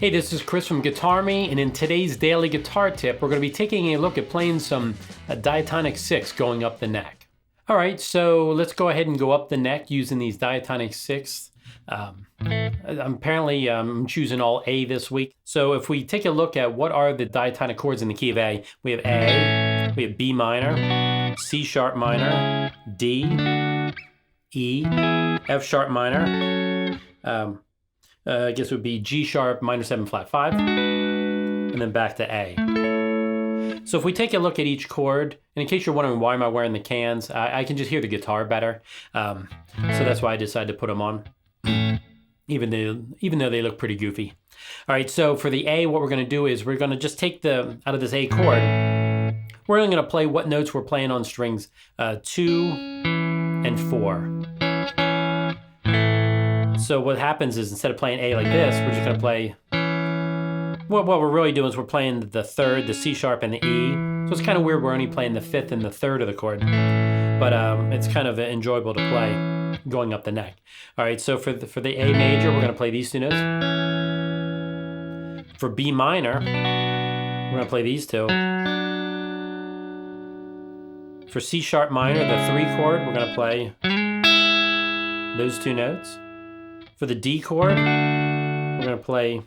Hey, this is Chris from GuitArmy, and in today's daily guitar tip, we're going to be taking a look at playing some Diatonic 6 going up the neck. All right, so let's go ahead and go up the neck using these Diatonic 6ths. Apparently, I'm choosing all A this week. So if we take a look at what are the diatonic chords in the key of A, we have A, we have B minor, C sharp minor, D, E, F sharp minor, I guess it would be G sharp minor 7 flat 5, and then back to A. So if we take a look at each chord, and in case you're wondering why am I wearing the cans, I can just hear the guitar better. So that's why I decided to put them on, even though they look pretty goofy. All right, so for the A, what we're gonna do is we're gonna just take out of this A chord, we're only gonna play what notes we're playing on strings 2 and 4. So what happens is instead of playing A like this, we're just gonna play, what we're really doing is we're playing the 3rd, the C sharp, and the E. So it's kind of weird we're only playing the 5th and the 3rd of the chord, but it's kind of enjoyable to play going up the neck. All right, so for the A major, we're gonna play these two notes. For B minor, we're gonna play these two. For C sharp minor, the 3 chord, we're gonna play those two notes. For the D chord, we're gonna play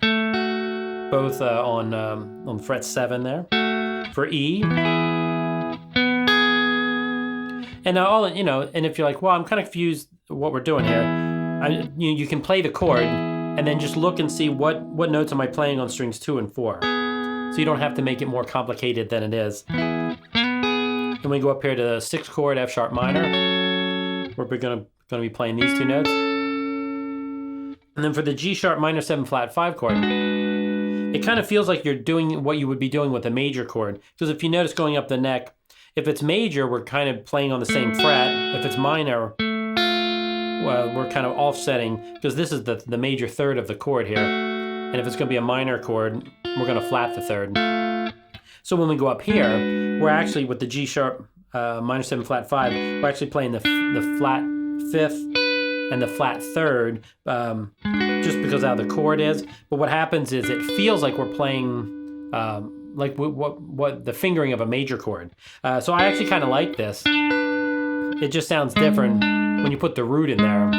both on fret 7 there. For E, and and if you're like, well, I'm kind of confused what we're doing here, you can play the chord and then just look and see what notes am I playing on strings 2 and 4. So you don't have to make it more complicated than it is. Then we go up here to the 6th chord, F sharp minor, where we're gonna be playing these two notes. And then for the G sharp minor 7 flat 5 chord, it kind of feels like you're doing what you would be doing with a major chord. Because if you notice going up the neck, if it's major, we're kind of playing on the same fret. If it's minor, well, we're kind of offsetting, because this is the major 3rd of the chord here. And if it's going to be a minor chord, we're going to flat the 3rd. So when we go up here, we're actually, with the G sharp minor 7 flat 5, we're actually playing the flat 5th and the flat 3rd, just because how the chord is. But what happens is it feels like we're playing like what the fingering of a major chord. So I actually kind of like this. It just sounds different when you put the root in there.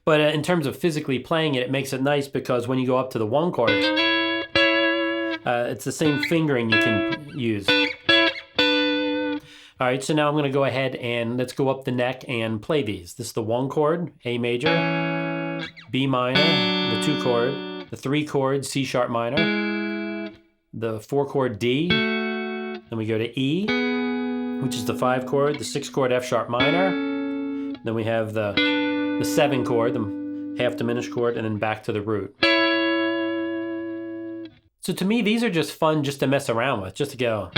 But in terms of physically playing it, it makes it nice because when you go up to the 1 chord, it's the same fingering you can use. All right, so now I'm gonna go ahead and let's go up the neck and play these. This is the 1 chord, A major, B minor, the 2 chord, the 3 chord, C sharp minor, the 4 chord, D, then we go to E, which is the 5 chord, the 6 chord, F sharp minor, then we have the 7 chord, the half diminished chord, and then back to the root. So to me, these are just fun just to mess around with, just to go.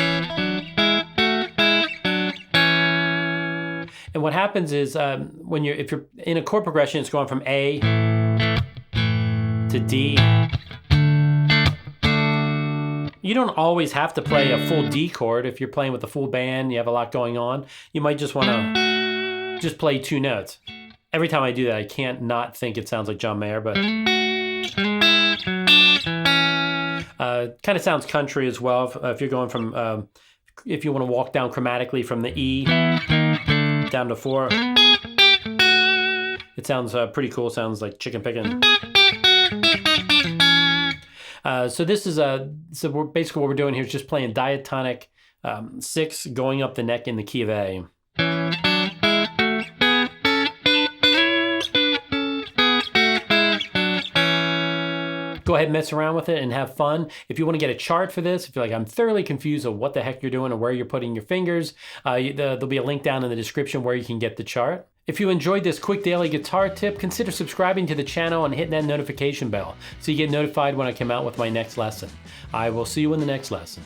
And what happens is if you're in a chord progression, it's going from A to D. You don't always have to play a full D chord. If you're playing with a full band, you have a lot going on, you might just want to just play 2 notes. Every time I do that, I can't not think it sounds like John Mayer, but kind of sounds country as well. If you're going from, if you want to walk down chromatically from the E down to 4, it sounds pretty cool. Sounds like chicken picking. So this is so we're basically what we're doing here is just playing Diatonic 6 going up the neck in the key of A. Go ahead and mess around with it and have fun. If you want to get a chart for this, if you're like, I'm thoroughly confused of what the heck you're doing or where you're putting your fingers, there'll be a link down in the description where you can get the chart. If you enjoyed this quick daily guitar tip, consider subscribing to the channel and hitting that notification bell so you get notified when I come out with my next lesson. I will see you in the next lesson.